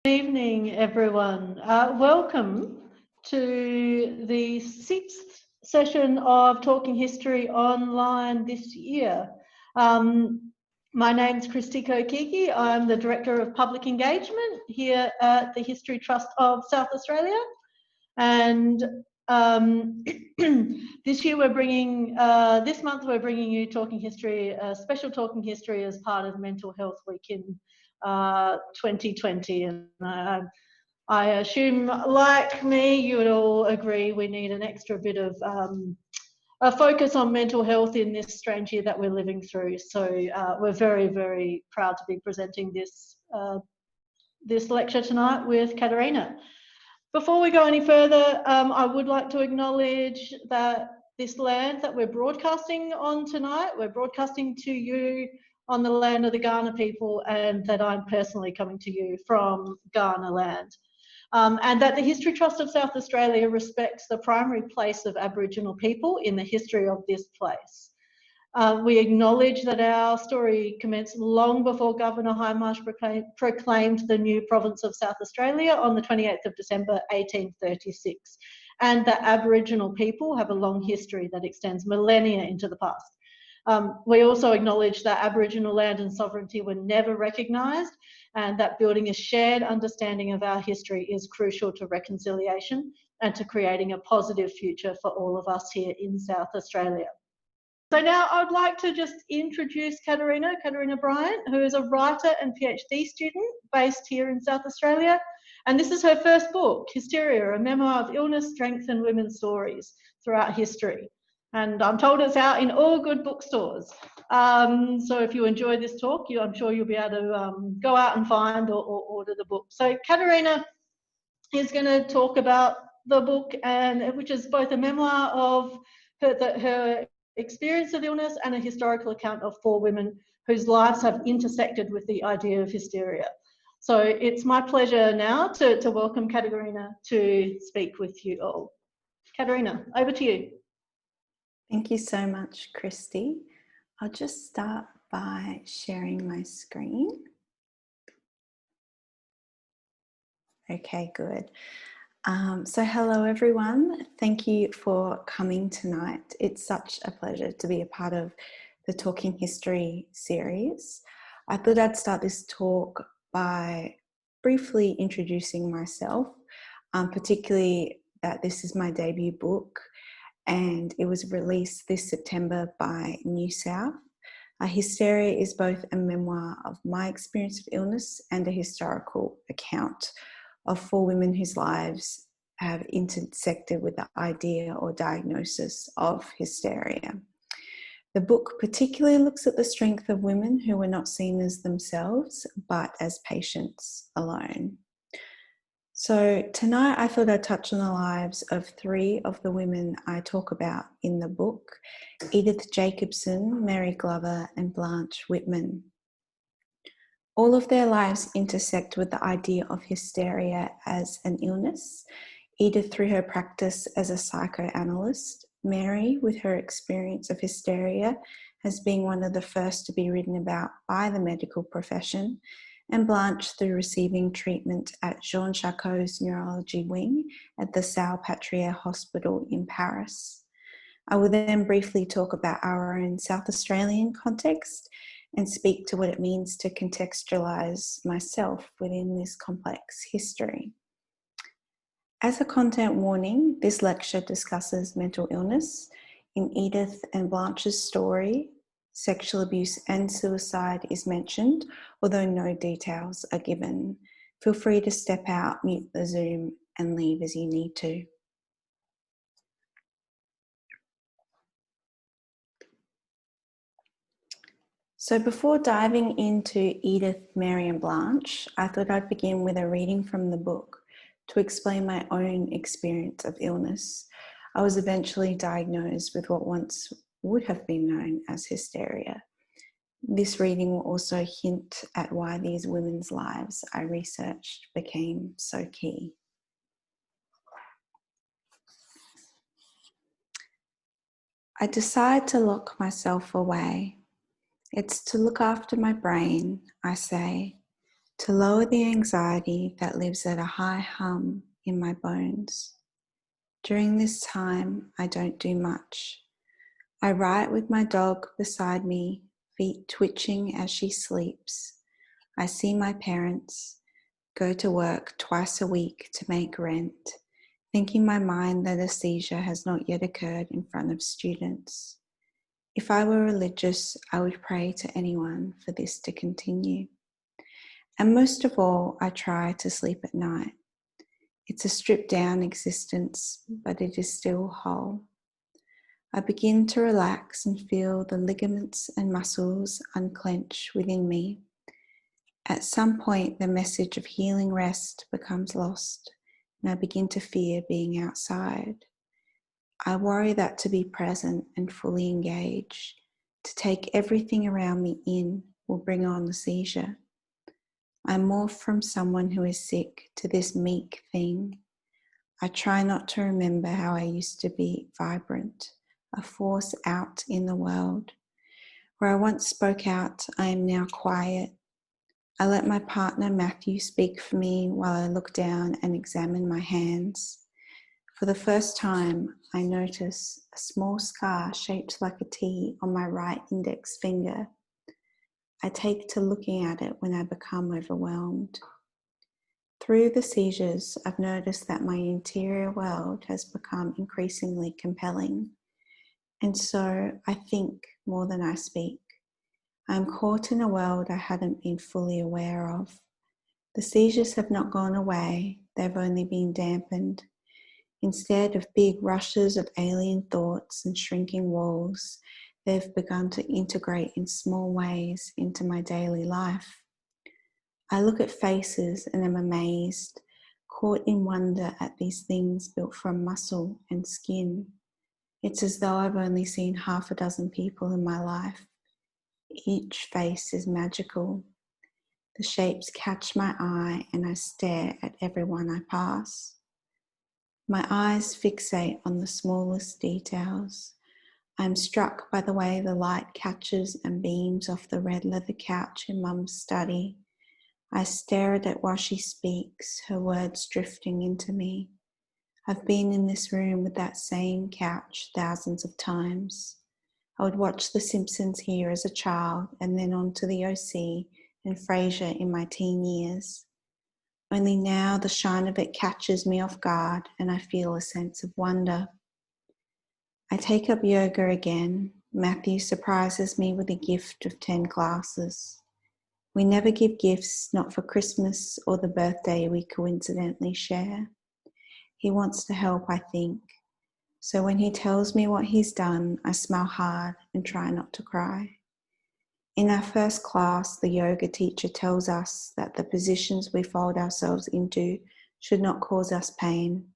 Good evening, everyone. Welcome to the 6th session of Talking History online this year. My name's Christy Kokiki. I'm the Director of Public Engagement here at the History Trust of South Australia. And this month we're bringing you Talking History, a special Talking History as part of Mental Health Week in 2020. And I assume, like me, you would all agree we need an extra bit of a focus on mental health in this strange year that we're living through. So we're very, very proud to be presenting this lecture tonight with Katerina. Before we go any further, I would like to acknowledge that this land that we're broadcasting on tonight, we're broadcasting to you on the land of the Kaurna people, and that I'm personally coming to you from Kaurna land. And that the History Trust of South Australia respects the primary place of Aboriginal people in the history of this place. We acknowledge that our story commenced long before Governor Hindmarsh proclaimed the new province of South Australia on the 28th of December 1836, and that Aboriginal people have a long history that extends millennia into the past. We also acknowledge that Aboriginal land and sovereignty were never recognised, and that building a shared understanding of our history is crucial to reconciliation and to creating a positive future for all of us here in South Australia. So now I'd like to just introduce Katerina Bryant, who is a writer and PhD student based here in South Australia. And this is her first book, Hysteria, a Memoir of Illness, Strength and Women's Stories Throughout History. And I'm told it's out in all good bookstores. So if you enjoy this talk, I'm sure you'll be able to go out and find or order the book. So Katerina is going to talk about the book, which is both a memoir of her experience of illness and a historical account of 4 women whose lives have intersected with the idea of hysteria. So it's my pleasure now to welcome Katerina to speak with you all. Katerina, over to you. Thank you so much, Christy. I'll just start by sharing my screen. Okay, good. So hello everyone, thank you for coming tonight. It's such a pleasure to be a part of the Talking History series. I thought I'd start this talk by briefly introducing myself, particularly that this is my debut book and it was released this September by NewSouth. Hysteria is both a memoir of my experience of illness and a historical account of 4 women whose lives have intersected with the idea or diagnosis of hysteria. The book particularly looks at the strength of women who were not seen as themselves, but as patients alone. So tonight I thought I'd touch on the lives of 3 of the women I talk about in the book: Edith Jacobson, Mary Glover, and Blanche Whitman. All of their lives intersect with the idea of hysteria as an illness, Edith through her practice as a psychoanalyst, Mary with her experience of hysteria as being one of the first to be written about by the medical profession, and Blanche through receiving treatment at Jean Charcot's neurology wing at the Salpêtrière Hospital in Paris. I will then briefly talk about our own South Australian context and speak to what it means to contextualise myself within this complex history. As a content warning, this lecture discusses mental illness. In Edith and Blanche's story, sexual abuse and suicide is mentioned, although no details are given. Feel free to step out, mute the Zoom, and leave as you need to. So before diving into Edith, Mary and Blanche, I thought I'd begin with a reading from the book to explain my own experience of illness. I was eventually diagnosed with what once would have been known as hysteria. This reading will also hint at why these women's lives I researched became so key. I decide to lock myself away. It's to look after my brain, I say, to lower the anxiety that lives at a high hum in my bones. During this time, I don't do much. I write with my dog beside me, feet twitching as she sleeps. I see my parents, go to work twice a week to make rent, thinking my mind that a seizure has not yet occurred in front of students. If I were religious, I would pray to anyone for this to continue. And most of all, I try to sleep at night. It's a stripped down existence, but it is still whole. I begin to relax and feel the ligaments and muscles unclench within me. At some point, the message of healing rest becomes lost, and I begin to fear being outside. I worry that to be present and fully engaged, to take everything around me in, will bring on the seizure. I morph from someone who is sick to this meek thing. I try not to remember how I used to be vibrant, a force out in the world. Where I once spoke out, I am now quiet. I let my partner Matthew speak for me while I look down and examine my hands. For the first time, I notice a small scar shaped like a T on my right index finger. I take to looking at it when I become overwhelmed. Through the seizures, I've noticed that my interior world has become increasingly compelling. And so I think more than I speak. I'm caught in a world I hadn't been fully aware of. The seizures have not gone away, they've only been dampened. Instead of big rushes of alien thoughts and shrinking walls, they've begun to integrate in small ways into my daily life. I look at faces and am amazed, caught in wonder at these things built from muscle and skin. It's as though I've only seen half a dozen people in my life. Each face is magical. The shapes catch my eye and I stare at everyone I pass. My eyes fixate on the smallest details. I'm struck by the way the light catches and beams off the red leather couch in Mum's study. I stare at it while she speaks, her words drifting into me. I've been in this room with that same couch thousands of times. I would watch The Simpsons here as a child and then on to the OC and Frasier in my teen years. Only now the shine of it catches me off guard and I feel a sense of wonder. I take up yoga again. Matthew surprises me with a gift of 10 classes. We never give gifts, not for Christmas or the birthday we coincidentally share. He wants to help, I think. So when he tells me what he's done, I smile hard and try not to cry. In our first class, the yoga teacher tells us that the positions we fold ourselves into should not cause us pain.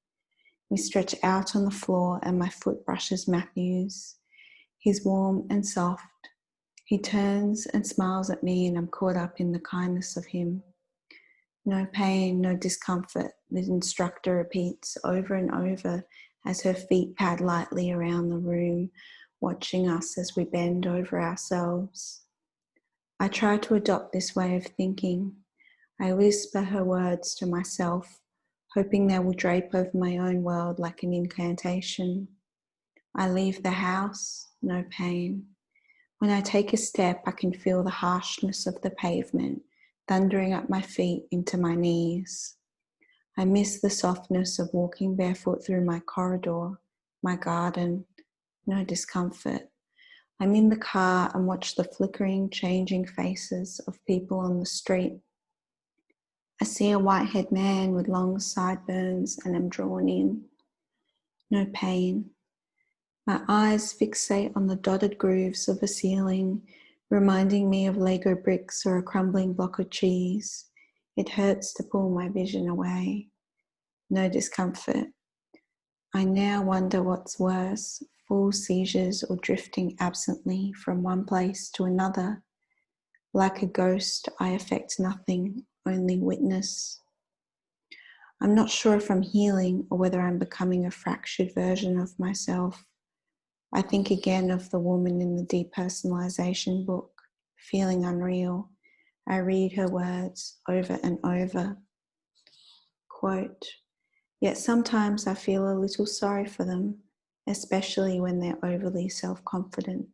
We stretch out on the floor and my foot brushes Matthew's. He's warm and soft. He turns and smiles at me and I'm caught up in the kindness of him. No pain, no discomfort, the instructor repeats over and over as her feet pad lightly around the room, watching us as we bend over ourselves. I try to adopt this way of thinking. I whisper her words to myself, hoping they will drape over my own world like an incantation. I leave the house, no pain. When I take a step, I can feel the harshness of the pavement thundering up my feet into my knees. I miss the softness of walking barefoot through my corridor, my garden, no discomfort. I'm in the car and watch the flickering, changing faces of people on the street. I see a white-haired man with long sideburns and am drawn in. No pain. My eyes fixate on the dotted grooves of a ceiling, reminding me of Lego bricks or a crumbling block of cheese. It hurts to pull my vision away. No discomfort. I now wonder what's worse, full seizures or drifting absently from one place to another. Like a ghost, I affect nothing, only witness. I'm not sure if I'm healing or whether I'm becoming a fractured version of myself. I think again of the woman in the depersonalization book, feeling unreal, I read her words over and over. Quote, "Yet sometimes I feel a little sorry for them, especially when they're overly self-confident.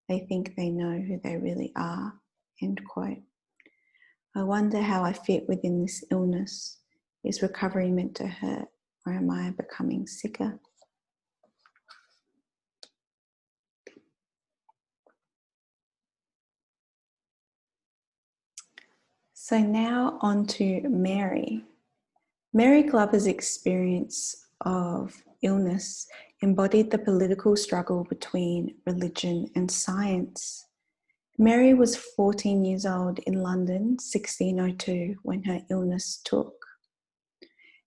They think they know who they really are." End quote. I wonder how I fit within this illness. Is recovery meant to hurt, or am I becoming sicker? So now on to Mary. Mary Glover's experience of illness embodied the political struggle between religion and science. Mary was 14 years old in London, 1602, when her illness took.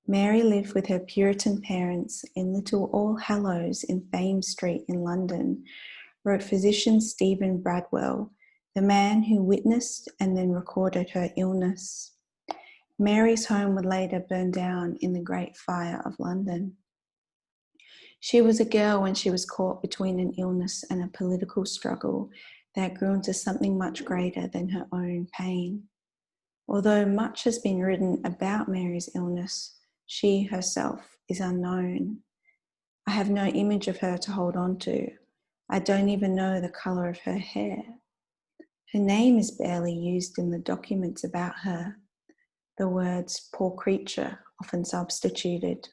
Mary lived with her Puritan parents in Little All Hallows in Thames Street in London, wrote physician Stephen Bradwell, the man who witnessed and then recorded her illness. Mary's home would later burn down in the Great Fire of London. She was a girl when she was caught between an illness and a political struggle that grew into something much greater than her own pain. Although much has been written about Mary's illness, she herself is unknown. I have no image of her to hold on to. I don't even know the colour of her hair. Her name is barely used in the documents about her. The words "poor creature" often substituted.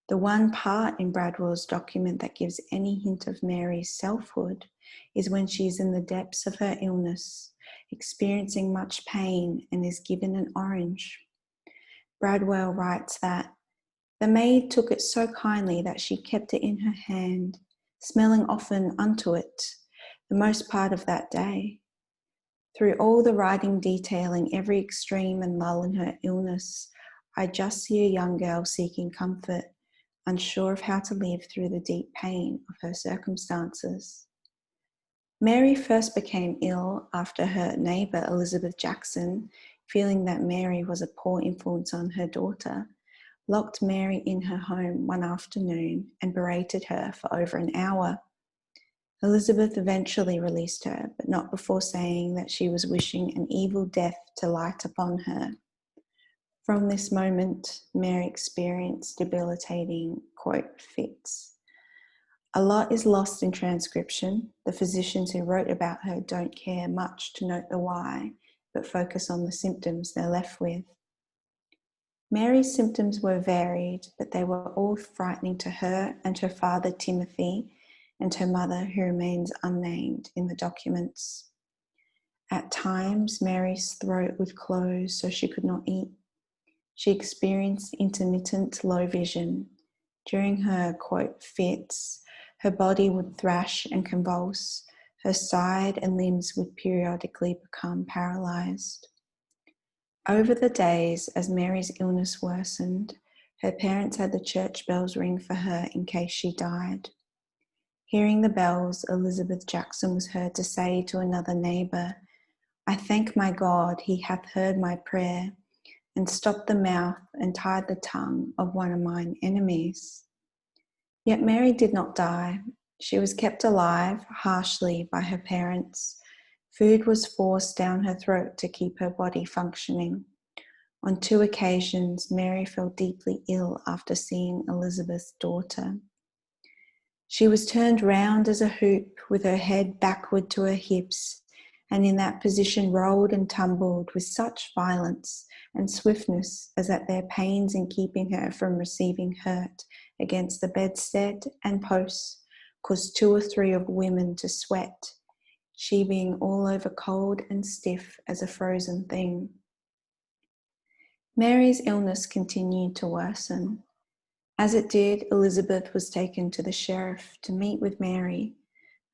The one part in Bradwell's document that gives any hint of Mary's selfhood is when she's in the depths of her illness, experiencing much pain, and is given an orange. Bradwell writes that the maid took it so kindly that she kept it in her hand, smelling often unto it, the most part of that day. Through all the writing detailing every extreme and lull in her illness, I just see a young girl seeking comfort, unsure of how to live through the deep pain of her circumstances. Mary first became ill after her neighbour Elizabeth Jackson, feeling that Mary was a poor influence on her daughter, locked Mary in her home one afternoon and berated her for over an hour. Elizabeth eventually released her, but not before saying that she was wishing an evil death to light upon her. From this moment, Mary experienced debilitating, quote, fits. A lot is lost in transcription. The physicians who wrote about her don't care much to note the why, but focus on the symptoms they're left with. Mary's symptoms were varied, but they were all frightening to her and her father Timothy and her mother, who remains unnamed in the documents. At times, Mary's throat would close so she could not eat. She experienced intermittent low vision. During her, quote, fits, her body would thrash and convulse. Her side and limbs would periodically become paralysed. Over the days, as Mary's illness worsened, her parents had the church bells ring for her in case she died. Hearing the bells, Elizabeth Jackson was heard to say to another neighbour, "I thank my God, he hath heard my prayer, and stopped the mouth and tied the tongue of one of mine enemies." Yet Mary did not die. She was kept alive, harshly, by her parents. Food was forced down her throat to keep her body functioning. On 2 occasions, Mary fell deeply ill after seeing Elizabeth's daughter. She was turned round as a hoop with her head backward to her hips, and in that position rolled and tumbled with such violence and swiftness as that their pains in keeping her from receiving hurt against the bedstead and posts caused 2 or 3 of women to sweat, she being all over cold and stiff as a frozen thing. Mary's illness continued to worsen. As it did, Elizabeth was taken to the sheriff to meet with Mary.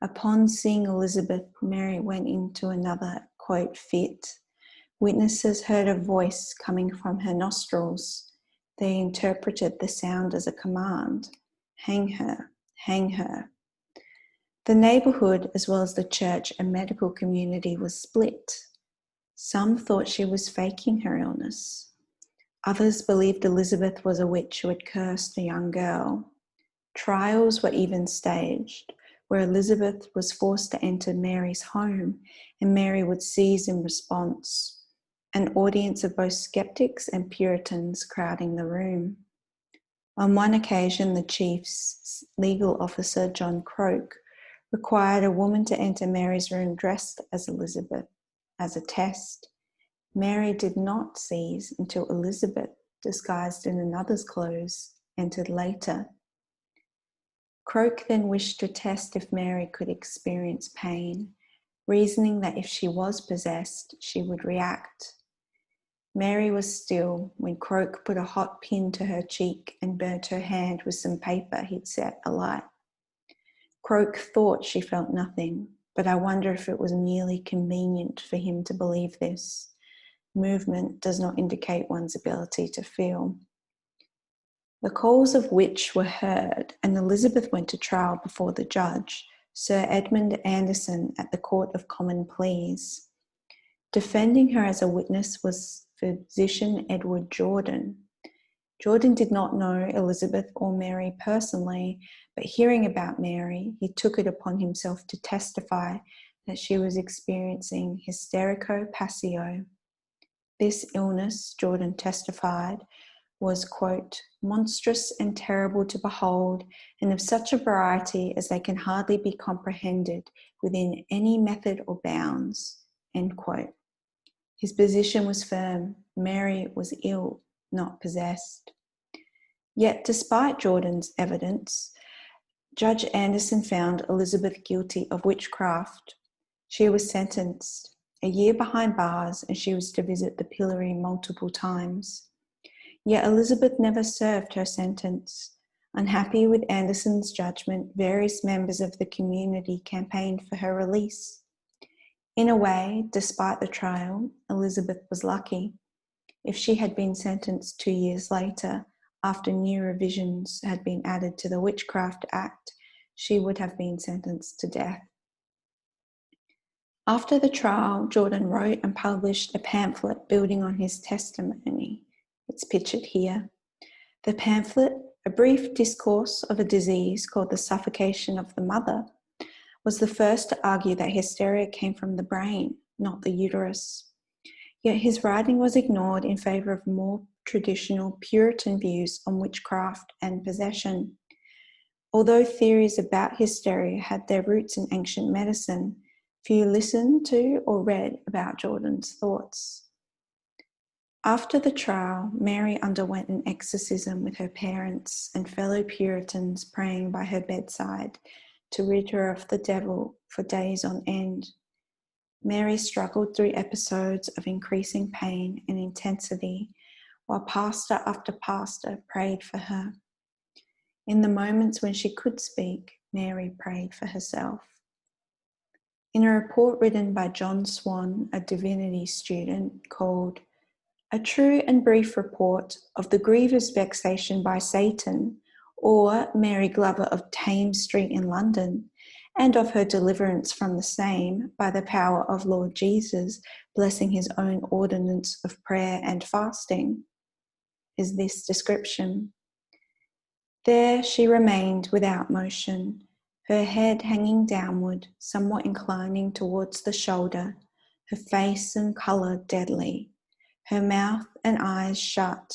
Upon seeing Elizabeth, Mary went into another, quote, fit. Witnesses heard a voice coming from her nostrils. They interpreted the sound as a command. Hang her, hang her. The neighbourhood, as well as the church and medical community, was split. Some thought she was faking her illness. Others believed Elizabeth was a witch who had cursed the young girl. Trials were even staged, where Elizabeth was forced to enter Mary's home and Mary would seize in response. an audience of both skeptics and Puritans crowding the room. On one occasion, the chief's legal officer, John Croke, required a woman to enter Mary's room dressed as Elizabeth as a test. Mary did not seize until Elizabeth, disguised in another's clothes, entered later. Croke then wished to test if Mary could experience pain, reasoning that if she was possessed, she would react. Mary was still when Croke put a hot pin to her cheek and burnt her hand with some paper he'd set alight. Croke thought she felt nothing, but I wonder if it was merely convenient for him to believe this. Movement does not indicate one's ability to feel. The calls of which were heard, and Elizabeth went to trial before the judge, Sir Edmund Anderson, at the Court of Common Pleas. Defending her as a witness was physician Edward Jordan. Jordan did not know Elizabeth or Mary personally, but hearing about Mary, he took it upon himself to testify that she was experiencing hysterico-passio. This illness, Jordan testified, was, quote, monstrous and terrible to behold, and of such a variety as they can hardly be comprehended within any method or bounds, end quote. His position was firm. Mary was ill, not possessed. Yet, despite Jordan's evidence, Judge Anderson found Elizabeth guilty of witchcraft. She was sentenced a year behind bars, and she was to visit the pillory multiple times. Yet Elizabeth never served her sentence. Unhappy with Anderson's judgment, various members of the community campaigned for her release. In a way, despite the trial, Elizabeth was lucky. If she had been sentenced 2 years later, after new revisions had been added to the Witchcraft Act, she would have been sentenced to death. After the trial, Jordan wrote and published a pamphlet building on his testimony. It's pictured here. The pamphlet, a brief discourse of a disease called the suffocation of the mother, was the first to argue that hysteria came from the brain, not the uterus. Yet his writing was ignored in favour of more traditional Puritan views on witchcraft and possession. Although theories about hysteria had their roots in ancient medicine, few listened to or read about Jordan's thoughts. After the trial, Mary underwent an exorcism with her parents and fellow Puritans praying by her bedside to rid her of the devil for days on end. Mary struggled through episodes of increasing pain and intensity, while pastor after pastor prayed for her. In the moments when she could speak, Mary prayed for herself. In a report written by John Swan, a divinity student, called A True and Brief Report of the Grievous Vexation by Satan, or Mary Glover of Thames Street in London, and of her deliverance from the same by the power of Lord Jesus, blessing his own ordinance of prayer and fasting, is this description. There she remained without motion, her head hanging downward, somewhat inclining towards the shoulder, her face and colour deadly, her mouth and eyes shut,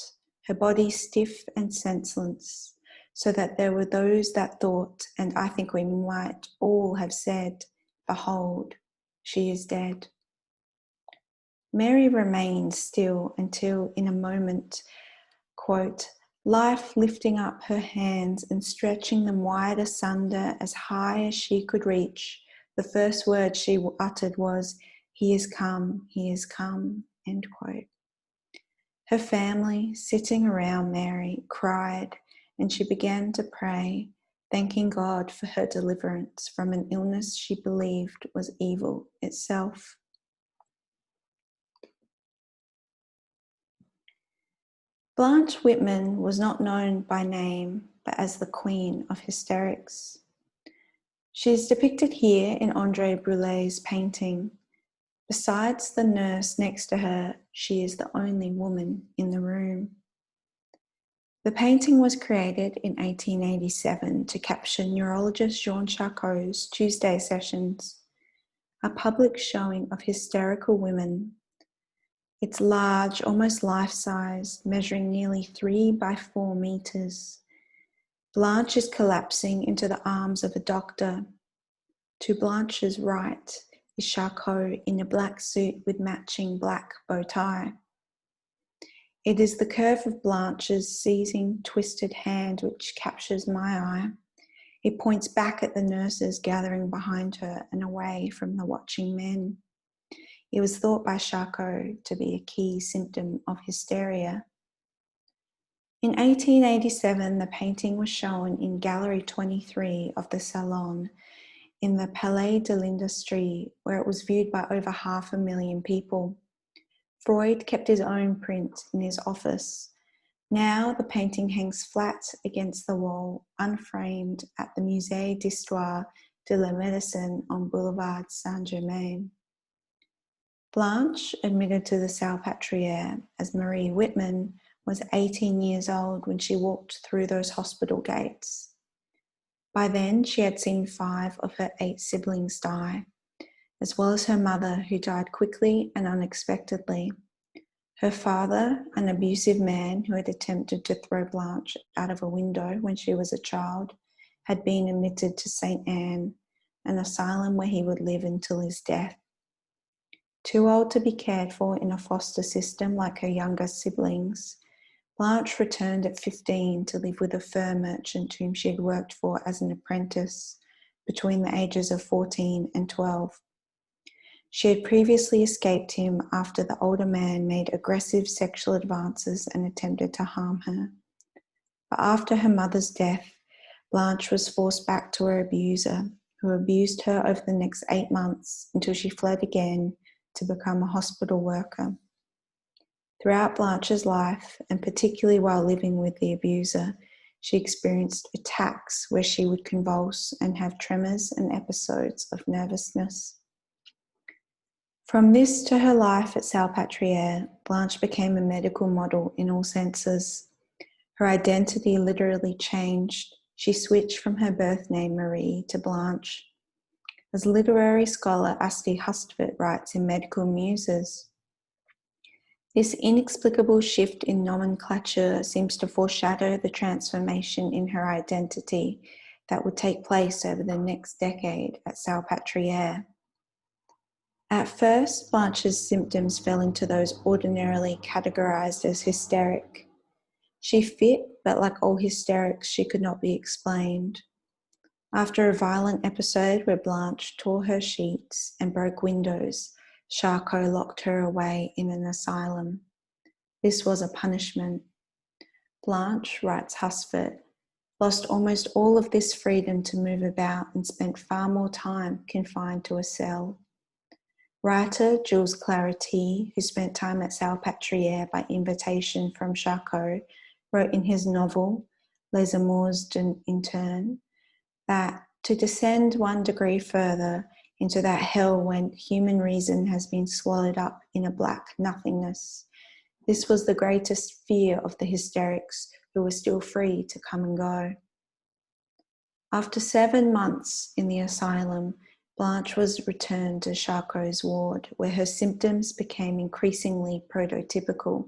her body stiff and senseless, so that there were those that thought, and I think we might all have said, behold, she is dead. Mary remained still until in a moment, quote, life lifting up her hands and stretching them wide asunder as high as she could reach, the first word she uttered was, he is come, end quote. Her family, sitting around Mary, cried, and she began to pray, thanking God for her deliverance from an illness she believed was evil itself. Blanche Whitman was not known by name, but as the Queen of Hysterics. She is depicted here in André Brûlé's painting. Besides the nurse next to her, she is the only woman in the room. The painting was created in 1887 to capture neurologist Jean Charcot's Tuesday Sessions, a public showing of hysterical women. It's large, almost life-sized, measuring nearly 3 by 4 meters. Blanche is collapsing into the arms of a doctor. To Blanche's right is Charcot in a black suit with matching black bow tie. It is the curve of Blanche's seizing, twisted hand which captures my eye. It points back at the nurses gathering behind her and away from the watching men. It was thought by Charcot to be a key symptom of hysteria. In 1887, the painting was shown in Gallery 23 of the Salon in the Palais de l'Industrie, where it was viewed by over 500,000 people. Freud kept his own print in his office. Now the painting hangs flat against the wall, unframed, at the Musée d'Histoire de la Médecine on Boulevard Saint-Germain. Blanche, admitted to the Salpêtrière as Marie Whitman, was 18 years old when she walked through those hospital gates. By then, she had seen 5 of her 8 siblings die, as well as her mother, who died quickly and unexpectedly. Her father, an abusive man who had attempted to throw Blanche out of a window when she was a child, had been admitted to St. Anne, an asylum where he would live until his death. Too old to be cared for in a foster system like her younger siblings, Blanche returned at 15 to live with a fur merchant whom she had worked for as an apprentice between the ages of 14 and 12. She had previously escaped him after the older man made aggressive sexual advances and attempted to harm her. But after her mother's death, Blanche was forced back to her abuser, who abused her over the next 8 months until she fled again to become a hospital worker. Throughout Blanche's life, and particularly while living with the abuser, she experienced attacks where she would convulse and have tremors and episodes of nervousness. From this to her life at Salpêtrière, Blanche became a medical model in all senses. Her identity literally changed. She switched from her birth name Marie to Blanche. As literary scholar Asti Hustvedt writes in Medical Muses, this inexplicable shift in nomenclature seems to foreshadow the transformation in her identity that would take place over the next decade at Salpêtrière. At first, Blanche's symptoms fell into those ordinarily categorized as hysteric. She fit, but like all hysterics, she could not be explained. After a violent episode where Blanche tore her sheets and broke windows, Charcot locked her away in an asylum. This was a punishment. Blanche, writes Hustvedt, lost almost all of this freedom to move about and spent far more time confined to a cell. Writer Jules Claretie, who spent time at Salpêtrière by invitation from Charcot, wrote in his novel Les Amours d'un Interne that to descend 1 degree further into that hell when human reason has been swallowed up in a black nothingness, this was the greatest fear of the hysterics who were still free to come and go. After 7 months in the asylum, Blanche was returned to Charcot's ward, where her symptoms became increasingly prototypical,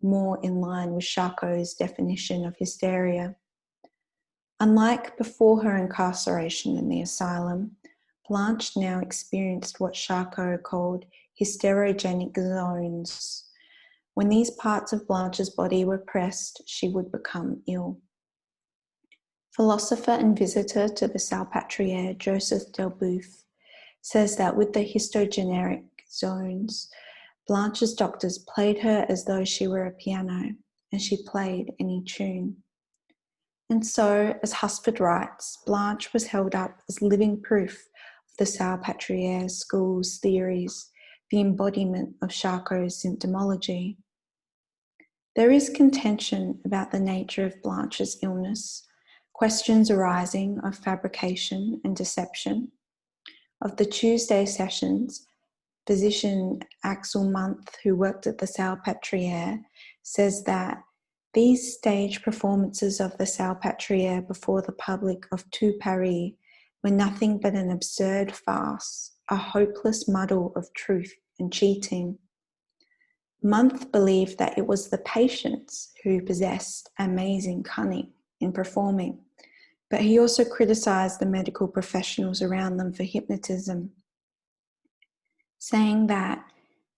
more in line with Charcot's definition of hysteria. Unlike before her incarceration in the asylum, Blanche now experienced what Charcot called hysterogenic zones. When these parts of Blanche's body were pressed, she would become ill. Philosopher and visitor to the Salpêtrière, Joseph Delboeuf, says that with the histogenic zones, Blanche's doctors played her as though she were a piano, and she played any tune. And so, as Hustvedt writes, Blanche was held up as living proof of the Salpêtrière school's theories, the embodiment of Charcot's symptomology. There is contention about the nature of Blanche's illness, questions arising of fabrication and deception. Of the Tuesday sessions, physician Axel Munth, who worked at the Salpêtrière, says that these stage performances of the Salpêtrière before the public of Tout Paris were nothing but an absurd farce, a hopeless muddle of truth and cheating. Month believed that it was the patients who possessed amazing cunning in performing, but he also criticised the medical professionals around them for hypnotism, saying that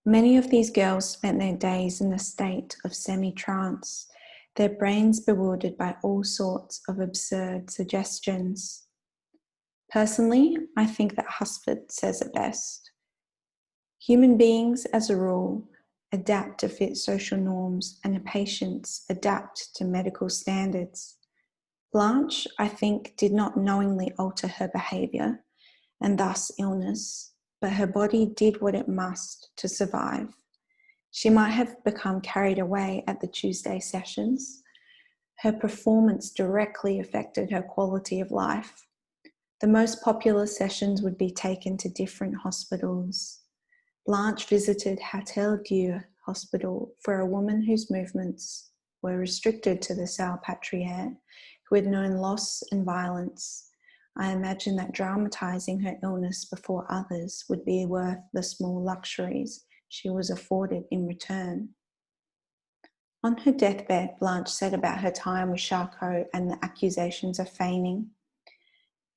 many of these girls spent their days in a state of semi-trance, their brains bewildered by all sorts of absurd suggestions. Personally, I think that Husford says it best. Human beings, as a rule, adapt to fit social norms, and patients adapt to medical standards. Blanche, I think, did not knowingly alter her behaviour, and thus illness, but her body did what it must to survive. She might have become carried away at the Tuesday sessions. Her performance directly affected her quality of life. The most popular sessions would be taken to different hospitals. Blanche visited Hotel-Dieu Hospital for a woman whose movements were restricted to the Salpêtrière, who had known loss and violence. I imagine that dramatising her illness before others would be worth the small luxuries she was afforded in return. On her deathbed, Blanche said about her time with Charcot and the accusations of feigning,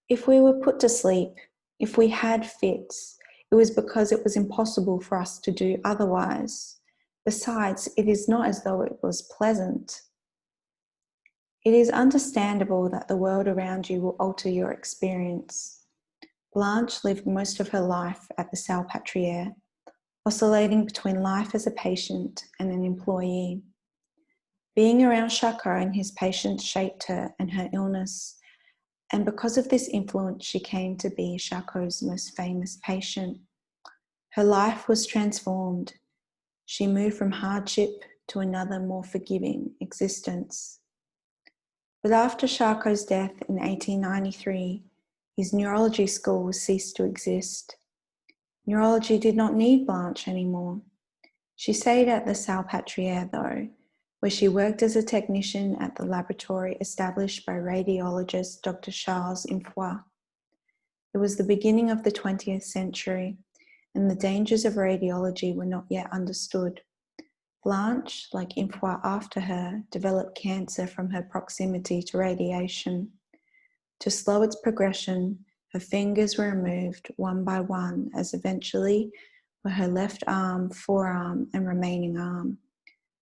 "If we were put to sleep, if we had fits, it was because it was impossible for us to do otherwise. Besides, it is not as though it was pleasant." It is understandable that the world around you will alter your experience. Blanche lived most of her life at the Salpêtrière, oscillating between life as a patient and an employee. Being around Charcot and his patients shaped her and her illness, and because of this influence, she came to be Charcot's most famous patient. Her life was transformed. She moved from hardship to another, more forgiving existence. But after Charcot's death in 1893, his neurology school ceased to exist. Neurology did not need Blanche anymore. She stayed at the Salpêtrière though, where she worked as a technician at the laboratory established by radiologist Dr. Charles Infoy. It was the beginning of the 20th century, and the dangers of radiology were not yet understood. Blanche, like Infoy after her, developed cancer from her proximity to radiation. To slow its progression, her fingers were removed one by one, as eventually were her left arm, forearm, and remaining arm.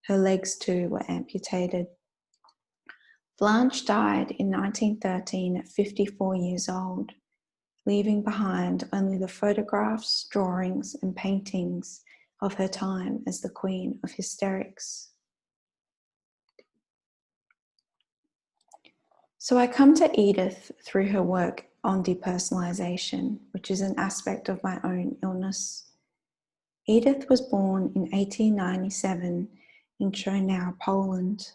Her legs too were amputated. Blanche died in 1913 at 54 years old, leaving behind only the photographs, drawings, and paintings of her time as the Queen of Hysterics. So I come to Edith through her work on depersonalization, which is an aspect of my own illness. Edith was born in 1897 in Chonau, Poland.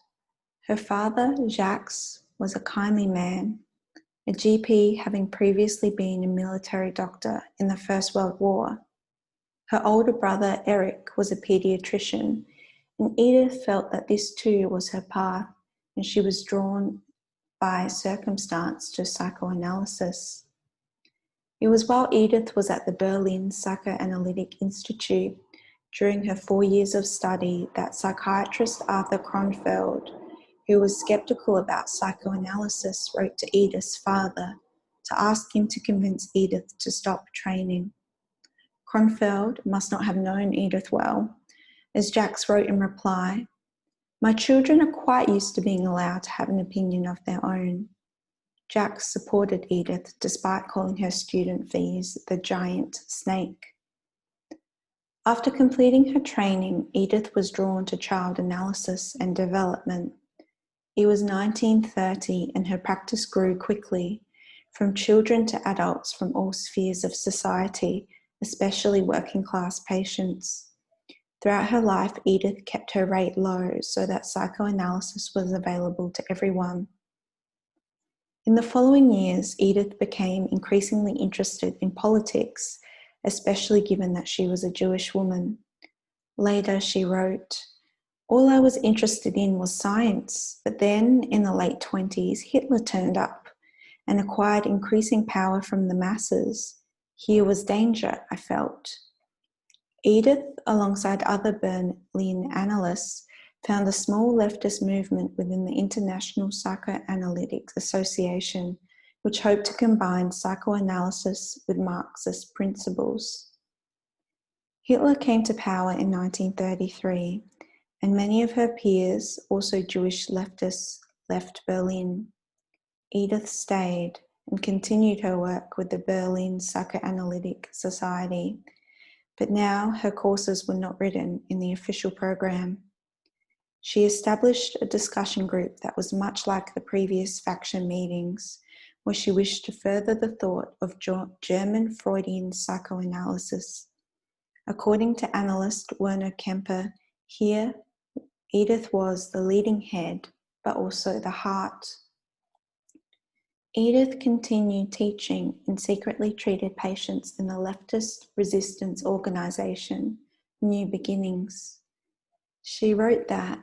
Her father, Jacques, was a kindly man, a GP having previously been a military doctor in the First World War. Her older brother, Eric, was a paediatrician, and Edith felt that this too was her path, and she was drawn by circumstance to psychoanalysis. It was while Edith was at the Berlin Psychoanalytic Institute during her 4 years of study that psychiatrist Arthur Kronfeld, who was skeptical about psychoanalysis, wrote to Edith's father to ask him to convince Edith to stop training. Kronfeld must not have known Edith well, as Jacques wrote in reply, "My children are quite used to being allowed to have an opinion of their own." Jacques supported Edith despite calling her student fees the giant snake. After completing her training, Edith was drawn to child analysis and development. It was 1930 and her practice grew quickly, from children to adults from all spheres of society, especially working class patients. Throughout her life, Edith kept her rate low so that psychoanalysis was available to everyone. In the following years, Edith became increasingly interested in politics, especially given that she was a Jewish woman. Later, she wrote, "All I was interested in was science, but then in the late 20s, Hitler turned up and acquired increasing power from the masses. Here was danger, I felt. Edith, alongside other Berlin analysts, found a small leftist movement within the International Psychoanalytic Association, which hoped to combine psychoanalysis with Marxist principles. Hitler came to power in 1933, and many of her peers, also Jewish leftists, left Berlin. Edith stayed and continued her work with the Berlin Psychoanalytic Society, but now her courses were not written in the official program. She established a discussion group that was much like the previous faction meetings, where she wished to further the thought of German Freudian psychoanalysis. According to analyst Werner Kemper, here Edith was the leading head, but also the heart. Edith continued teaching and secretly treated patients in the leftist resistance organisation, New Beginnings. She wrote that,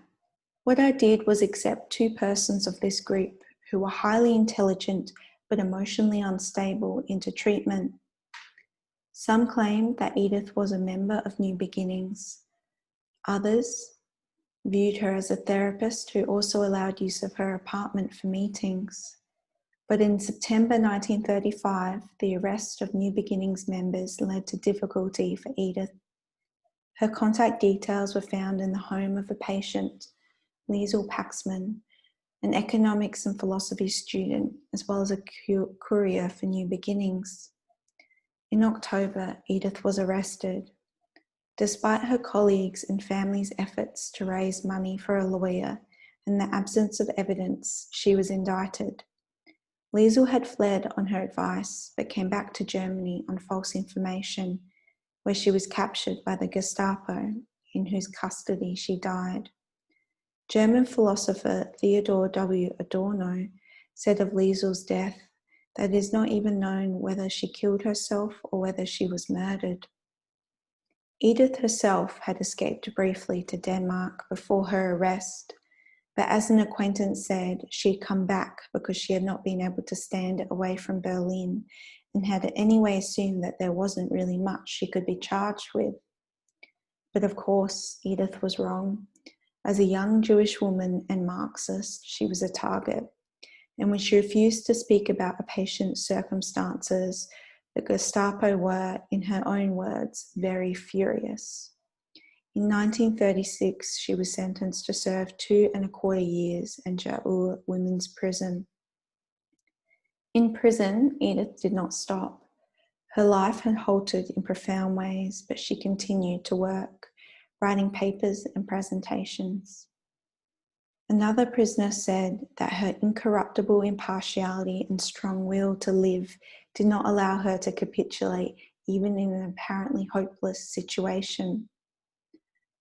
"What I did was accept 2 persons of this group who were highly intelligent but emotionally unstable into treatment." Some claimed that Edith was a member of New Beginnings. Others viewed her as a therapist who also allowed use of her apartment for meetings. But in September 1935, the arrest of New Beginnings members led to difficulty for Edith. Her contact details were found in the home of a patient, Liesl Paxman, an economics and philosophy student, as well as a courier for New Beginnings. In October, Edith was arrested. Despite her colleagues' and family's efforts to raise money for a lawyer and the absence of evidence, she was indicted. Liesl had fled on her advice, but came back to Germany on false information, where she was captured by the Gestapo, in whose custody she died. German philosopher Theodor W. Adorno said of Liesl's death that it is not even known whether she killed herself or whether she was murdered. Edith herself had escaped briefly to Denmark before her arrest, but as an acquaintance said, she had come back because she had not been able to stand away from Berlin and had anyway assumed that there wasn't really much she could be charged with. But of course, Edith was wrong. As a young Jewish woman and Marxist, she was a target. And when she refused to speak about a patient's circumstances, the Gestapo were, in her own words, very furious. In 1936, she was sentenced to serve 2¼ years in Jaur Women's Prison. In prison, Edith did not stop. Her life had halted in profound ways, but she continued to work, writing papers and presentations. Another prisoner said that her incorruptible impartiality and strong will to live did not allow her to capitulate even in an apparently hopeless situation.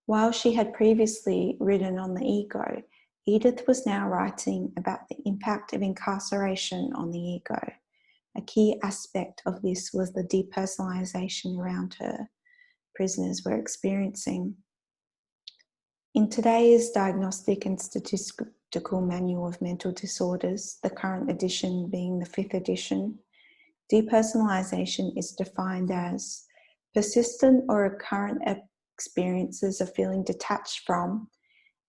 While she had previously written on the ego, Edith was now writing about the impact of incarceration on the ego. A key aspect of this was the depersonalization around her prisoners were experiencing. In today's Diagnostic and Statistical Manual of Mental Disorders, the current edition being the 5th edition, depersonalization is defined as persistent or recurrent experiences of feeling detached from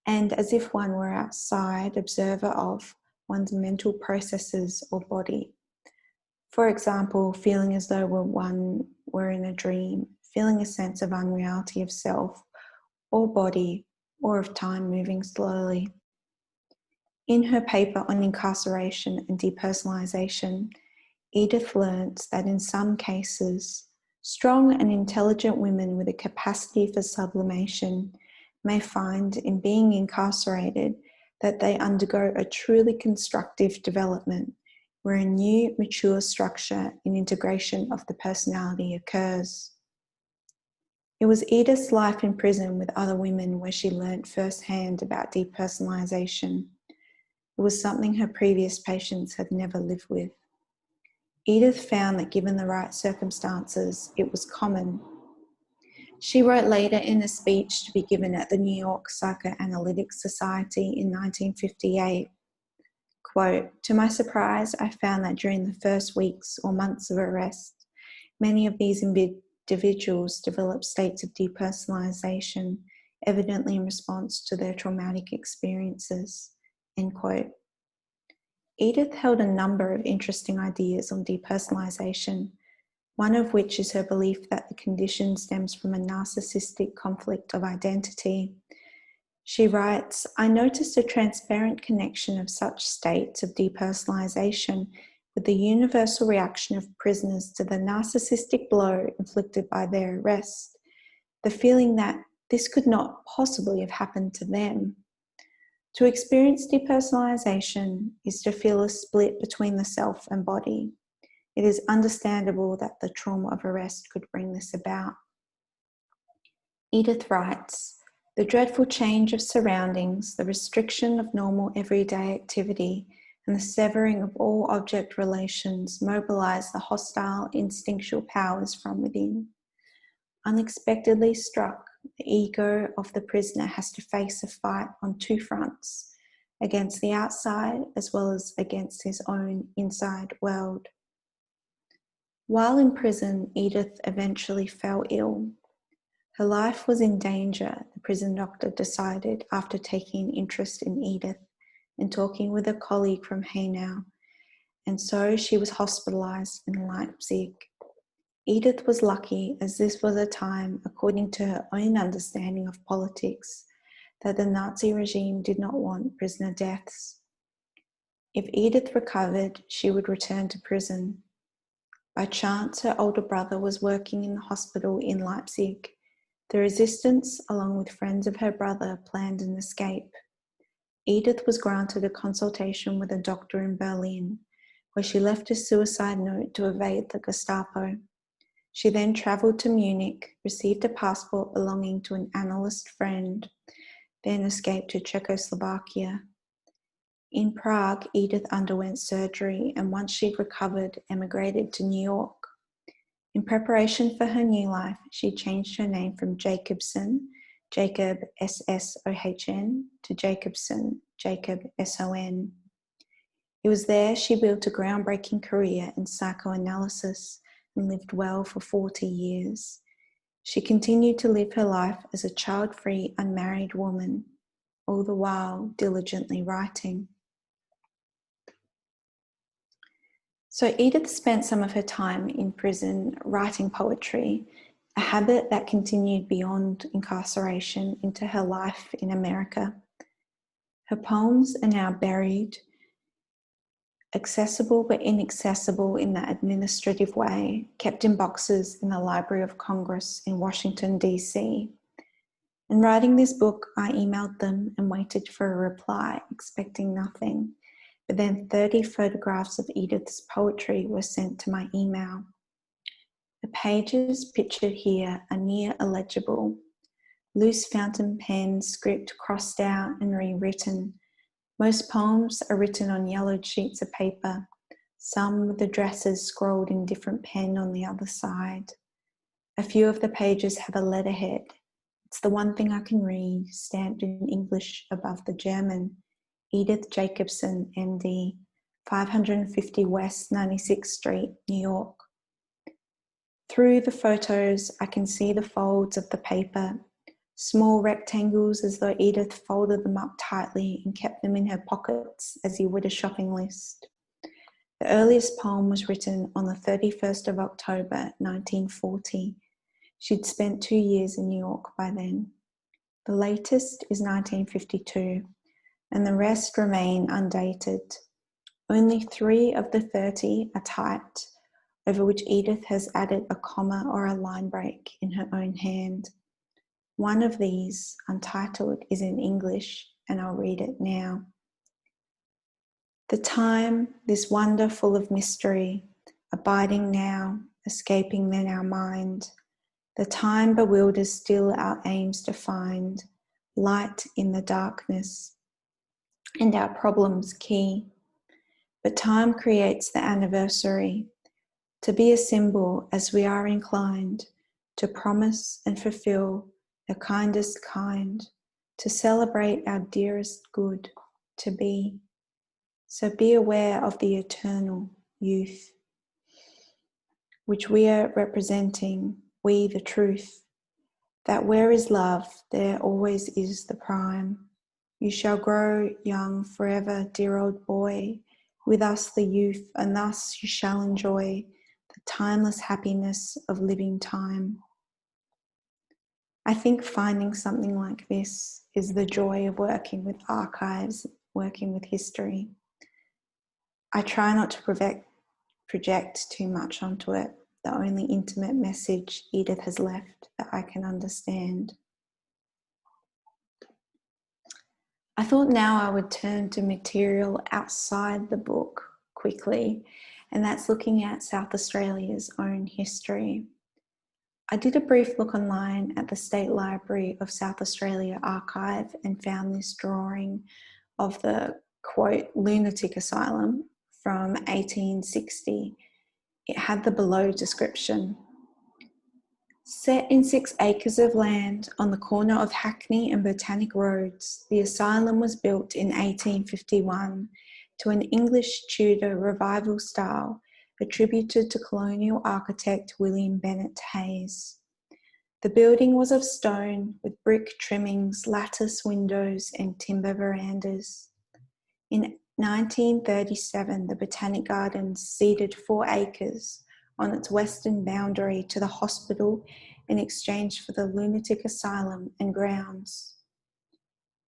and as if one were outside, observer of one's mental processes or body. For example, feeling as though one were in a dream, feeling a sense of unreality of self or body or of time moving slowly. In her paper on incarceration and depersonalization, Edith learns that in some cases, strong and intelligent women with a capacity for sublimation may find in being incarcerated that they undergo a truly constructive development where a new, mature structure and integration of the personality occurs. It was Edith's life in prison with other women where she learnt firsthand about depersonalization. It was something her previous patients had never lived with. Edith found that given the right circumstances, it was common. She wrote later in a speech to be given at the New York Psychoanalytic Society in 1958, quote, "To my surprise, I found that during the first weeks or months of arrest, many of these individuals develop states of depersonalization, evidently in response to their traumatic experiences, end quote. Edith held a number of interesting ideas on depersonalization, one of which is her belief that the condition stems from a narcissistic conflict of identity. She writes, "I noticed a transparent connection of such states of depersonalization with the universal reaction of prisoners to the narcissistic blow inflicted by their arrest, the feeling that this could not possibly have happened to them. To experience depersonalization is to feel a split between the self and body. It is understandable that the trauma of arrest could bring this about." Edith writes, "The dreadful change of surroundings, the restriction of normal everyday activity, and the severing of all object relations mobilize the hostile instinctual powers from within. Unexpectedly struck, the ego of the prisoner has to face a fight on two fronts, against the outside as well as against his own inside world." While in prison, Edith eventually fell ill. Her life was in danger, the prison doctor decided after taking an interest in Edith and talking with a colleague from Hanau, and so she was hospitalized in Leipzig. Edith was lucky, as this was a time, according to her own understanding of politics, that the Nazi regime did not want prisoner deaths. If Edith recovered, she would return to prison. By chance, her older brother was working in the hospital in Leipzig. The resistance, along with friends of her brother, planned an escape. Edith was granted a consultation with a doctor in Berlin, where she left a suicide note to evade the Gestapo. She then travelled to Munich, received a passport belonging to an analyst friend, then escaped to Czechoslovakia. In Prague, Edith underwent surgery, and once she'd recovered, emigrated to New York. In preparation for her new life, she changed her name from Jacobson, Jacob S-S-O-H-N, to Jacobson, Jacob S-O-N. It was there she built a groundbreaking career in psychoanalysis and lived well for 40 years. She continued to live her life as a child-free, unmarried woman, all the while diligently writing. So Edith spent some of her time in prison writing poetry, a habit that continued beyond incarceration into her life in America. Her poems are now buried, accessible but inaccessible in that administrative way, kept in boxes in the Library of Congress in Washington, D.C. In writing this book, I emailed them and waited for a reply, expecting nothing. But then 30 photographs of Edith's poetry were sent to my email. The pages pictured here are near illegible. Loose fountain pen script crossed out and rewritten. Most poems are written on yellowed sheets of paper, some with addresses scrolled in different pen on the other side. A few of the pages have a letterhead. It's the one thing I can read, stamped in English above the German. Edith Jacobson, MD, 550 West 96th Street, New York. Through the photos, I can see the folds of the paper, small rectangles as though Edith folded them up tightly and kept them in her pockets as you would a shopping list. The earliest poem was written on the 31st of October, 1940. She'd spent 2 years in New York by then. The latest is 1952. And the rest remain undated. Only 3 of the 30 are typed, over which Edith has added a comma or a line break in her own hand. One of these, Untitled, is in English, and I'll read it now. The time, this wonder full of mystery, abiding now, escaping then our mind. The time bewilders still our aims to find, light in the darkness, and our problems key. But time creates the anniversary, to be a symbol as we are inclined, to promise and fulfill the kindest kind, to celebrate our dearest good, to be. So be aware of the eternal youth, which we are representing, we the truth, that where is love, there always is the prime. You shall grow young forever, dear old boy, with us the youth, and thus you shall enjoy the timeless happiness of living time. I think finding something like this is the joy of working with archives, working with history. I try not to project too much onto it, the only intimate message Edith has left that I can understand. I thought now I would turn to material outside the book quickly, and that's looking at South Australia's own history. I did a brief look online at the State Library of South Australia archive and found this drawing of the, quote, lunatic asylum from 1860. It had the below description. Set in 6 acres of land on the corner of Hackney and Botanic Roads, the asylum was built in 1851 to an English Tudor revival style attributed to colonial architect William Bennett Hayes. The building was of stone with brick trimmings, lattice windows and timber verandas. In 1937, the Botanic Gardens ceded 4 acres on its western boundary to the hospital in exchange for the lunatic asylum and grounds.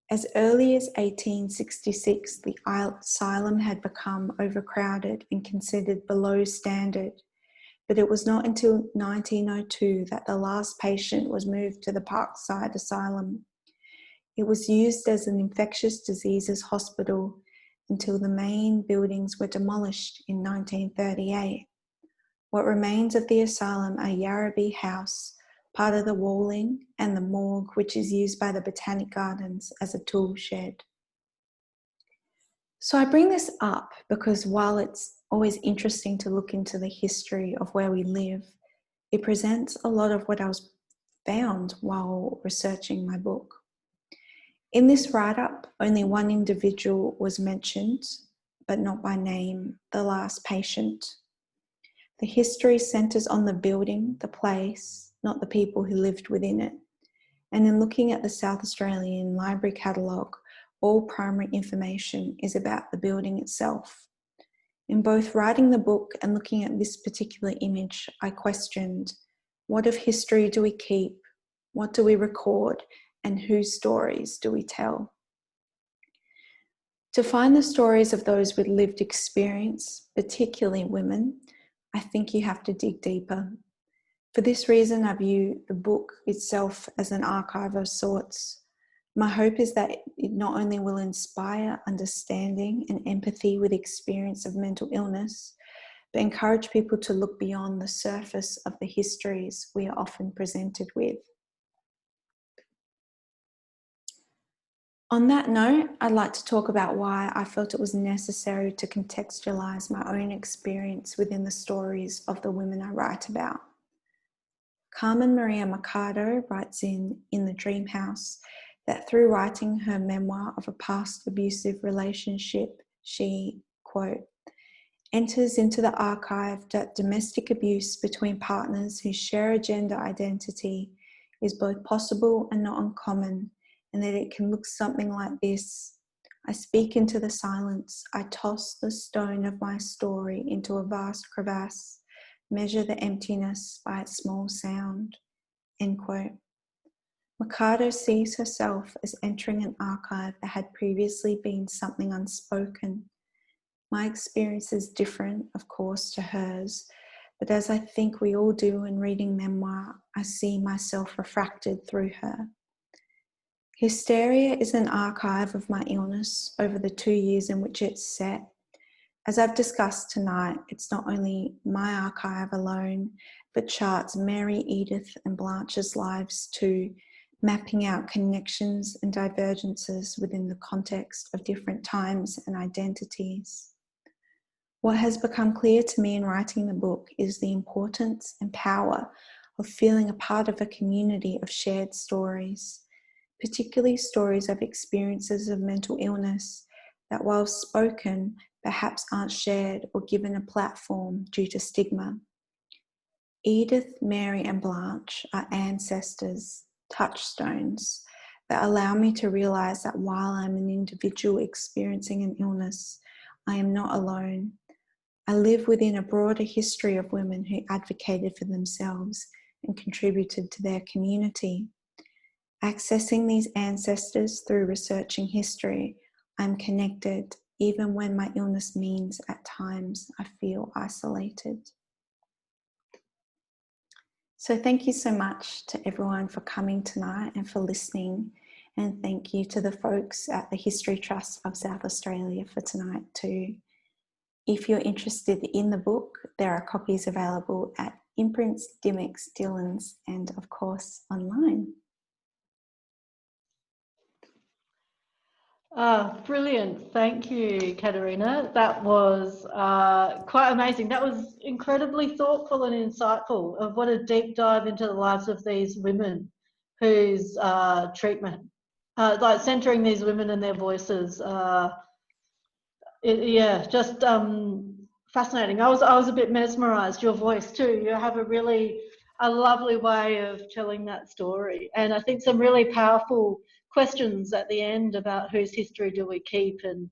As early as 1866, the asylum had become overcrowded and considered below standard, but it was not until 1902 that the last patient was moved to the Parkside Asylum. It was used as an infectious diseases hospital until the main buildings were demolished in 1938. What remains of the asylum are Yarrabee House, part of the walling, and the morgue, which is used by the Botanic Gardens as a tool shed. So I bring this up because while it's always interesting to look into the history of where we live, it presents a lot of what I was found while researching my book. In this write-up, only one individual was mentioned, but not by name, the last patient. The history centres on the building, the place, not the people who lived within it. And in looking at the South Australian Library catalogue, all primary information is about the building itself. In both writing the book and looking at this particular image, I questioned, what of history do we keep? What do we record? And whose stories do we tell? To find the stories of those with lived experience, particularly women, I think you have to dig deeper. For this reason, I view the book itself as an archive of sorts. My hope is that it not only will inspire understanding and empathy with experience of mental illness, but encourage people to look beyond the surface of the histories we are often presented with. On that note, I'd like to talk about why I felt it was necessary to contextualise my own experience within the stories of the women I write about. Carmen Maria Machado writes in The Dream House that through writing her memoir of a past abusive relationship, she, quote, enters into the archive that domestic abuse between partners who share a gender identity is both possible and not uncommon, and that it can look something like this. I speak into the silence. I toss the stone of my story into a vast crevasse, measure the emptiness by its small sound. End quote. Machado sees herself as entering an archive that had previously been something unspoken. My experience is different, of course, to hers, but as I think we all do in reading memoir, I see myself refracted through her. Hysteria is an archive of my illness over the 2 years in which it's set. As I've discussed tonight, it's not only my archive alone, but charts Mary, Edith and Blanche's lives too, mapping out connections and divergences within the context of different times and identities. What has become clear to me in writing the book is the importance and power of feeling a part of a community of shared stories, particularly stories of experiences of mental illness that, while spoken, perhaps aren't shared or given a platform due to stigma. Edith, Mary, and Blanche are ancestors, touchstones that allow me to realize that while I'm an individual experiencing an illness, I am not alone. I live within a broader history of women who advocated for themselves and contributed to their community. Accessing these ancestors through researching history, I'm connected even when my illness means at times I feel isolated. So thank you so much to everyone for coming tonight and for listening. And thank you to the folks at the History Trust of South Australia for tonight too. If you're interested in the book, there are copies available at Imprints, Dymocks, Dillons, and of course online. Brilliant. Thank you, Katerina. That was quite amazing. That was incredibly thoughtful and insightful of what a deep dive into the lives of these women whose treatment, like centering these women and their voices. Yeah, just fascinating. I was a bit mesmerised. Your voice too. You have a lovely way of telling that story, and I think some really powerful questions at the end about whose history do we keep and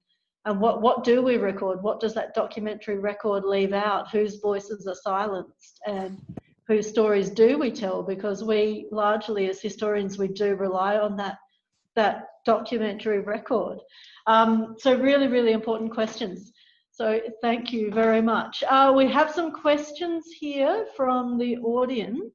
what do we record? What does that documentary record leave out? Whose voices are silenced and whose stories do we tell? Because we largely, as historians, we do rely on that documentary record. So really, really important questions. So thank you very much. We have some questions here from the audience.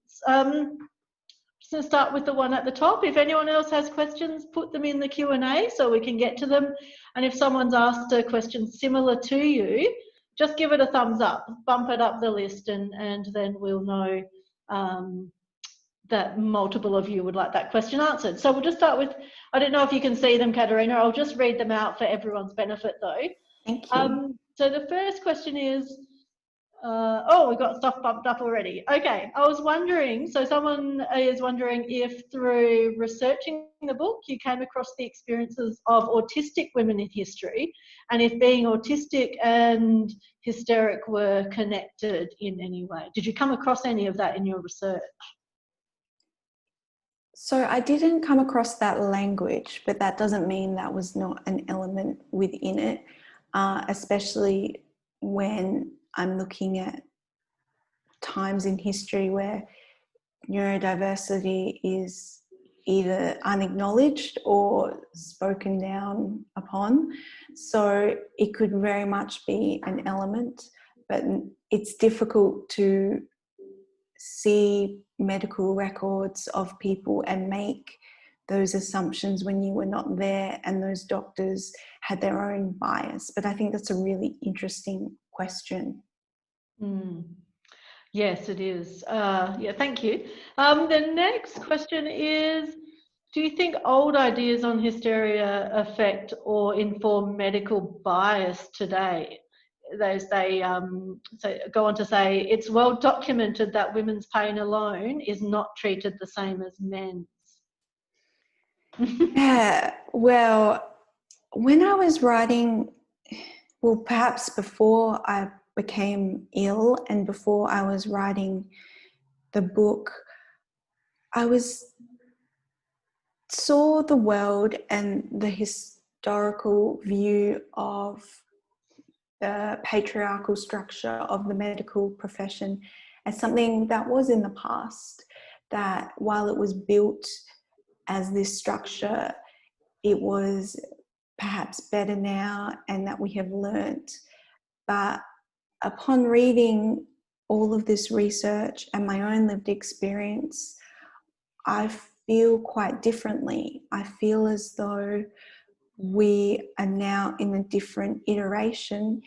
Just going to start with the one at the top. If anyone else has questions, put them in the Q&A so we can get to them. And if someone's asked a question similar to you, just give it a thumbs up, bump it up the list, and then we'll know that multiple of you would like that question answered. So we'll just start with, I don't know if you can see them, Katerina. I'll just read them out for everyone's benefit though. Thank you. So the first question is, oh, we've got stuff bumped up already. Okay, I was wondering, so someone is wondering if through researching the book, you came across the experiences of autistic women in history, and if being autistic and hysteric were connected in any way. Did you come across any of that in your research? So I didn't come across that language, but that doesn't mean that was not an element within it, especially when I'm looking at times in history where neurodiversity is either unacknowledged or spoken down upon. So it could very much be an element, but it's difficult to see medical records of people and make those assumptions when you were not there and those doctors had their own bias. But I think that's a really interesting question. Yes, it is. Yeah, thank you. The next question is, do you think old ideas on hysteria affect or inform medical bias today? They so go on to say, it's well documented that women's pain alone is not treated the same as men's. Yeah, well, when I was writing, well, perhaps before I became ill and before I was writing the book, I saw the world and the historical view of the patriarchal structure of the medical profession as something that was in the past, that while it was built as this structure, it was perhaps better now and that we have learnt. But upon reading all of this research and my own lived experience, I feel quite differently. I feel as though we are now in a different iteration,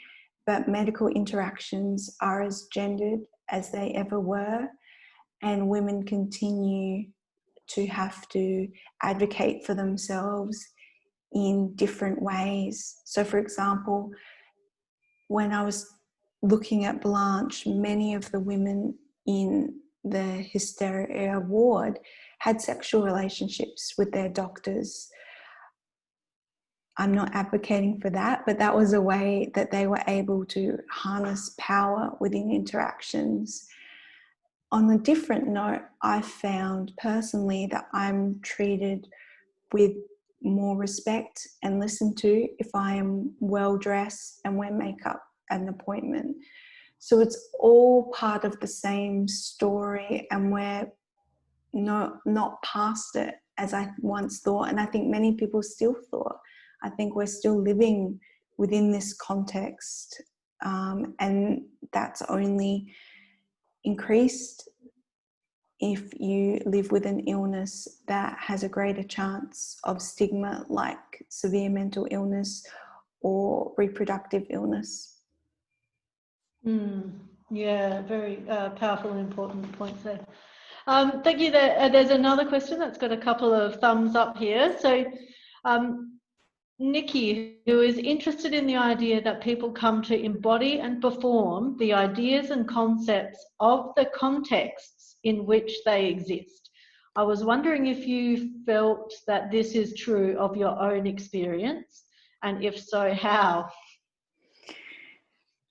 but medical interactions are as gendered as they ever were, and women continue to have to advocate for themselves in different ways. So, for example, when I was looking at Blanche, many of the women in the Hysteria ward had sexual relationships with their doctors. I'm not advocating for that, but that was a way that they were able to harness power within interactions. on a different note, I found personally that I'm treated with more respect and listened to if I am well dressed and wear makeup at an appointment. So it's all part of the same story, and we're not past it as I once thought, and I think many people still thought. I think we're still living within this context, and that's only increased if you live with an illness that has a greater chance of stigma, like severe mental illness or reproductive illness. Yeah, very powerful and important points there. Thank you. There's another question that's got a couple of thumbs up here. So Nikki, who is interested in the idea that people come to embody and perform the ideas and concepts of the contexts in which they exist. I was wondering if you felt that this is true of your own experience, and if so, how?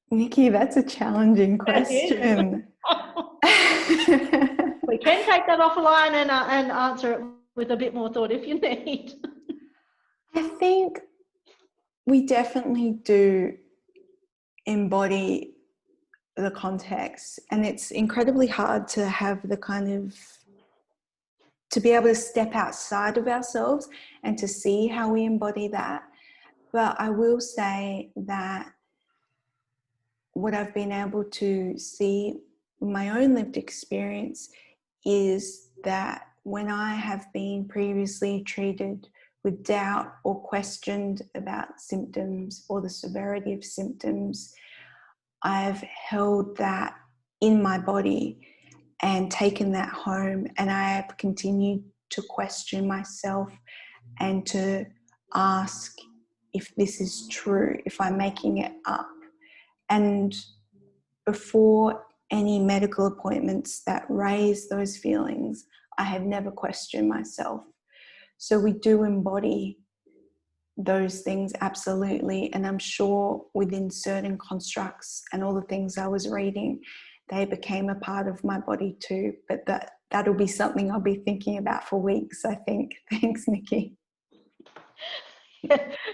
Nikki, that's a challenging question. We can take that offline and answer it with a bit more thought if you need. I think we definitely do embody the context, and it's incredibly hard to have the kind of, to be able to step outside of ourselves and to see how we embody that. But I will say that what I've been able to see in my own lived experience is that when I have been previously treated with doubt or questioned about symptoms or the severity of symptoms, I've held that in my body and taken that home, and I have continued to question myself and to ask if this is true, if I'm making it up. And before any medical appointments that raise those feelings, I have never questioned myself. So we do embody those things, absolutely. And I'm sure within certain constructs and all the things I was reading, they became a part of my body too. But that'll be something I'll be thinking about for weeks, I think. Thanks, Nikki.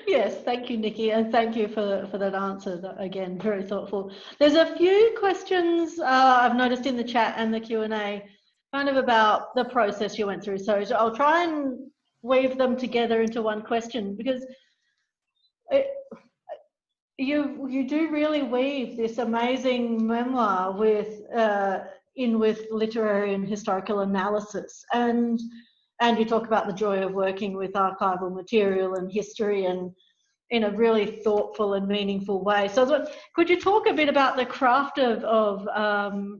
Yes, thank you, Nikki, and thank you for that answer. Again, very thoughtful. There's a few questions I've noticed in the chat and the Q&A, kind of about the process you went through. So I'll try and weave them together into one question, because you do really weave this amazing memoir with literary and historical analysis, and you talk about the joy of working with archival material and history, and in a really thoughtful and meaningful way. So could you talk a bit about the craft of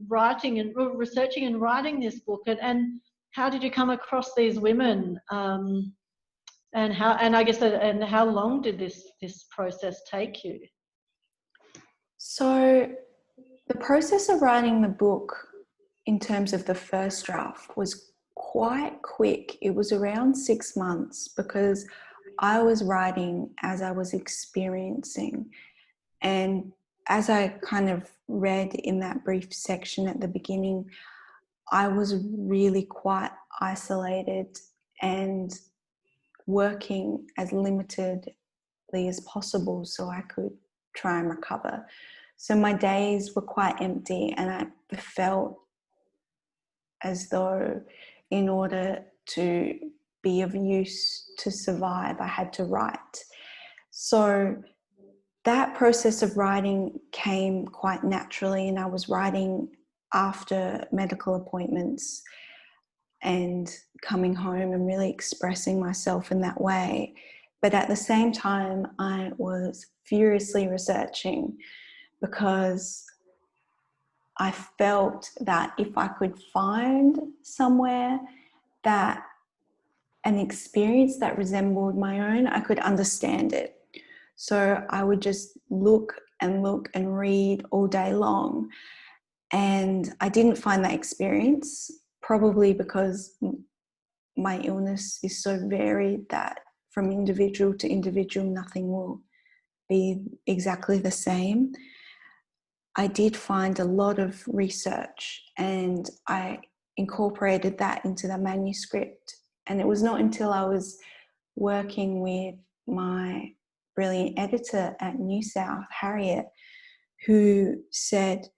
writing and researching and writing this book, and how did you come across these women, and how long did this process take you? So the process of writing the book, in terms of the first draft, was quite quick. It was around 6 months, because I was writing as I was experiencing. And as I kind of read in that brief section at the beginning, I was really quite isolated and working as limitedly as possible so I could try and recover. So my days were quite empty, and I felt as though in order to be of use to survive, I had to write. So that process of writing came quite naturally, and I was writing after medical appointments and coming home and really expressing myself in that way. But at the same time, I was furiously researching, because I felt that if I could find somewhere that an experience that resembled my own, I could understand it. So I would just look and read all day long. And I didn't find that experience, probably because my illness is so varied that from individual to individual, nothing will be exactly the same. I did find a lot of research, and I incorporated that into the manuscript. And it was not until I was working with my brilliant editor at NewSouth, Harriet, who said,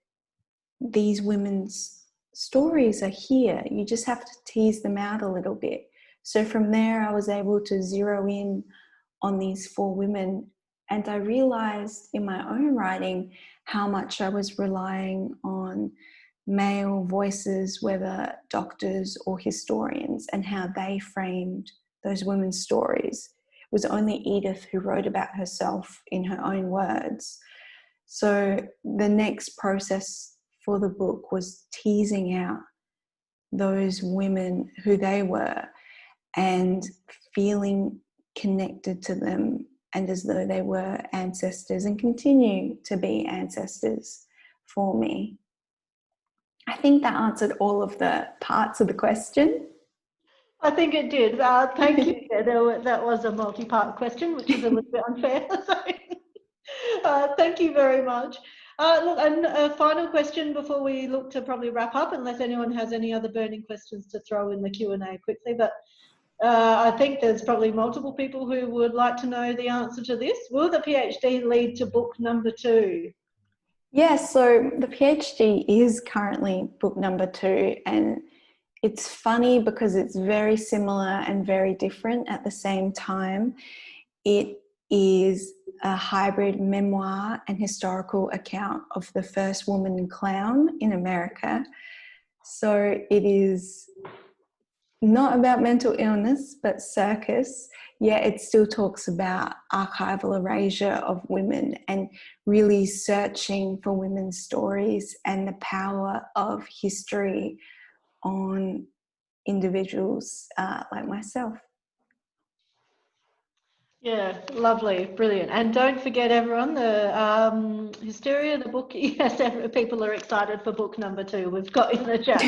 these women's stories are here. You just have to tease them out a little bit. So from there, I was able to zero in on these 4 women. And I realized in my own writing how much I was relying on male voices, whether doctors or historians, and how they framed those women's stories. It was only Edith who wrote about herself in her own words. So the next process for the book was teasing out those women, who they were, and feeling connected to them, and as though they were ancestors and continue to be ancestors for me. I think that answered all of the parts of the question. I think it did. Thank you. That was a multi-part question, which is a little bit unfair. Thank you very much. Look, and a final question before we look to probably wrap up, unless anyone has any other burning questions to throw in the Q&A quickly. But I think there's probably multiple people who would like to know the answer to this. Will the PhD lead to book number 2? Yes, so the PhD is currently book number 2, and it's funny because it's very similar and very different at the same time. It is a hybrid memoir and historical account of the first woman clown in America. So it is not about mental illness, but circus. Yeah, it still talks about archival erasure of women and really searching for women's stories and the power of history on individuals like myself. Yeah, lovely, brilliant. And don't forget, everyone, the Hysteria, the book, yes, people are excited for book number 2. We've got in the chat.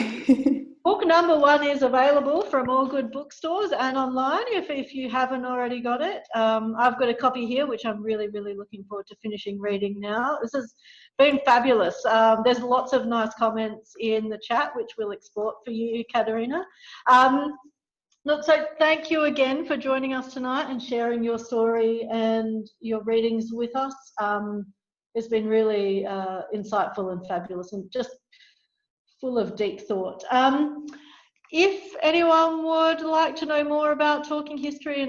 Book number 1 is available from all good bookstores and online if you haven't already got it. I've got a copy here, which I'm really, really looking forward to finishing reading now. This has been fabulous. There's lots of nice comments in the chat, which we'll export for you, Katerina. Look, so thank you again for joining us tonight and sharing your story and your readings with us. It's been really insightful and fabulous and just full of deep thought. If anyone would like to know more about Talking History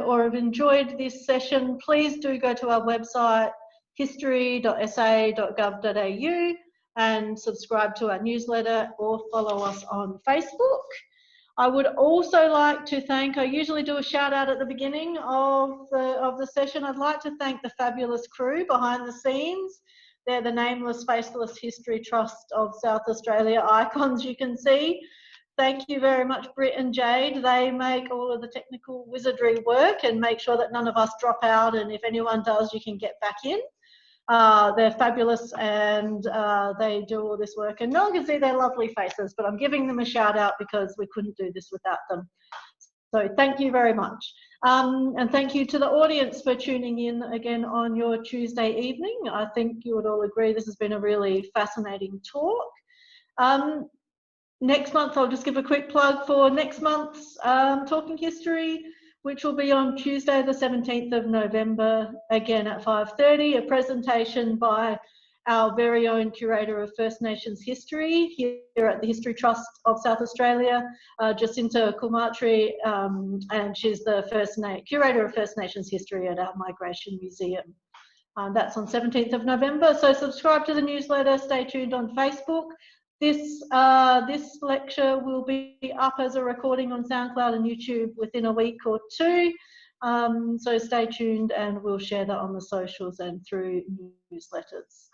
or have enjoyed this session, please do go to our website, history.sa.gov.au, and subscribe to our newsletter or follow us on Facebook. I would also like to thank, I usually do a shout out at the beginning of the session. I'd like to thank the fabulous crew behind the scenes. They're the Nameless Faceless History Trust of South Australia icons you can see. Thank you very much, Britt and Jade. They make all of the technical wizardry work and make sure that none of us drop out, and if anyone does, you can get back in. They're fabulous, and they do all this work, and no one can see their lovely faces, but I'm giving them a shout out because we couldn't do this without them. So thank you very much. And thank you to the audience for tuning in again on your Tuesday evening. I think you would all agree this has been a really fascinating talk. Next month, I'll just give a quick plug for next month's Talking History, which will be on Tuesday the 17th of November, again at 5:30, a presentation by our very own Curator of First Nations History here at the History Trust of South Australia, Jacinta Kulmatri, and she's the Curator of First Nations History at our Migration Museum. That's on 17th of November, so subscribe to the newsletter, stay tuned on Facebook. This lecture will be up as a recording on SoundCloud and YouTube within a week or 2. So stay tuned and we'll share that on the socials and through newsletters.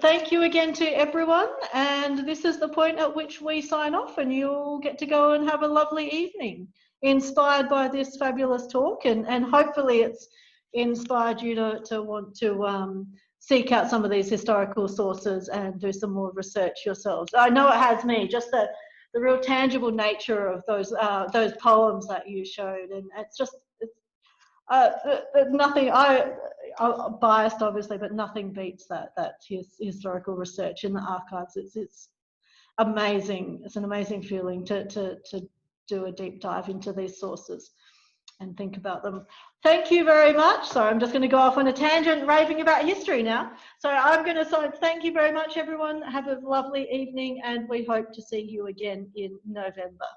Thank you again to everyone, and this is the point at which we sign off, and you'll get to go and have a lovely evening inspired by this fabulous talk, and hopefully it's inspired you to want to seek out some of these historical sources and do some more research yourselves. I know it has me, just the real tangible nature of those poems that you showed, and it's just nothing. biased obviously, but nothing beats that historical research in the archives. It's amazing. It's an amazing feeling to do a deep dive into these sources and think about them. Thank you very much. So I'm just going to go off on a tangent raving about history now. So I'm going to thank you very much, everyone. Have a lovely evening, and we hope to see you again in November.